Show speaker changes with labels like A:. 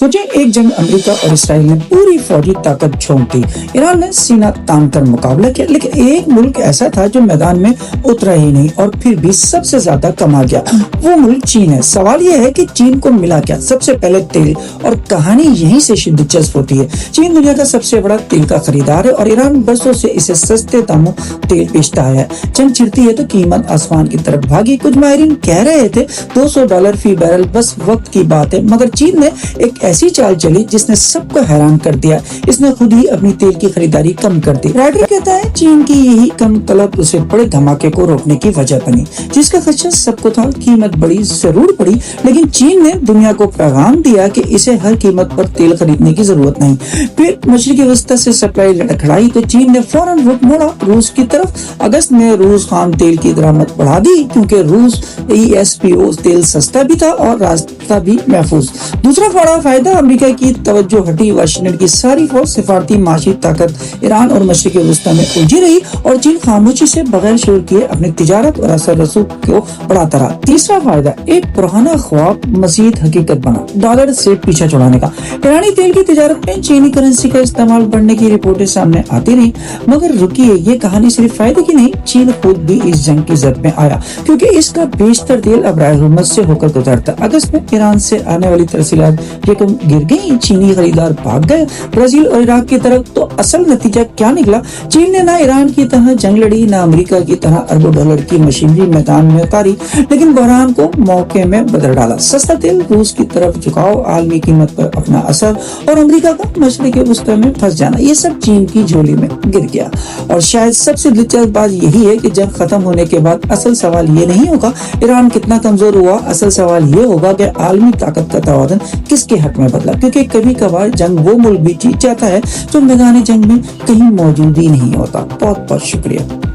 A: सोचे एक जंग अमेरिका और इसराइल ने पूरी फौजी ताकत झोंक दी। ईरान ने सीना तान कर मुकाबला किया, लेकिन एक मुल्क ऐसा था जो मैदान में उतरा ही नहीं और फिर भी सबसे ज्यादा कमा गया। वो मुल्क चीन है। सवाल ये है कि चीन को मिला क्या? सबसे पहले तेल, और कहानी यहीं से दिलचस्प होती है। चीन दुनिया का सबसे बड़ा तेल का खरीदार है और ईरान बरसों से इसे सस्ते दामों तेल बेचता है। जंग छिड़ती है तो कीमत आसमान की तरफ भागी। कुछ माहिरीन कह रहे थे $200 फी बैरल, बस वक्त की बात है। मगर चीन ने एक ऐसी चाल चली जिसने सबको हैरान कर दिया। इसने खुद ही अपनी तेल की खरीदारी कम कर दी। राइटर कहता है चीन की यही कम तलब उसे बड़े धमाके को रोकने की वजह बनी, जिसका खदशा सबको था। कीमत बड़ी जरूर पड़ी, लेकिन चीन ने दुनिया को पैगाम दिया कि इसे हर कीमत पर तेल खरीदने की जरूरत नहीं। फिर मशरिकी वस्ती से सप्लाई लड़खड़ाई तो चीन ने फौरन रुख मोड़ा रूस की तरफ। अगस्त में रूस खाम तेल की दरामद बढ़ा दी, क्योंकि रूस ESPO तेल सस्ता भी था और रास्ता भी महफूज। दूसरा बड़ा फायदा, अमेरिका की तवज्जो हटी। वाशिंगटन की सारी फौज, सिफारती माशी ताकत ईरान और मशरिकी वस्ती में उलझी रही और चीन खामोशी से बगैर शोर किए अपनी तिजारत और असर रसूख को बढ़ाता रहा। तीसरा फायदा, एक पुराना ख्वाब मजीद हकीकत बना, डॉलर से पीछा छुड़ाने का। ईरानी तेल की तिजारत में चीनी करेंसी का इस्तेमाल बढ़ने की रिपोर्टें सामने आती रही। मगर रुकिए, ये कहानी सिर्फ फायदे की नहीं। चीन खुद भी इस जंग की जद में आया, क्योंकि इसका बेशतर तेल अब राय से होकर गुजरता। अगस्त में ईरान से आने वाली तरसीलात यकम गिर गई। चीनी खरीदार भाग गए ब्राजील और इराक की तरफ। तो असल नतीजा क्या निकला? चीन ने ना ईरान की तरह जंग लड़ी, ना अमेरिका की तरह अरबों डॉलर की मशीनरी मैदान में उतारी, लेकिन बहरान को मौके में बदल डाला। सस्ता तेल, रूस की तरफ झुकाव, आलमी कीमत पर अपना असर और अमेरिका का मशरिकी वस्ती में फंस जाना, ये सब चीन की झोली में गिर गया। और शायद सबसे दिलचस्प बात यही है कि जंग खत्म होने के बाद असल सवाल ये नहीं होगा ईरान कितना कमजोर हुआ। असल सवाल ये होगा कि आलमी ताकत का तवाज़ुन किसके हक में बदला, क्योंकि कभी कभार जंग वो मुल्क भी जीत जाता है जो मैदानी जंग में कहीं मौजूद ही नहीं होता। बहुत बहुत शुक्रिया।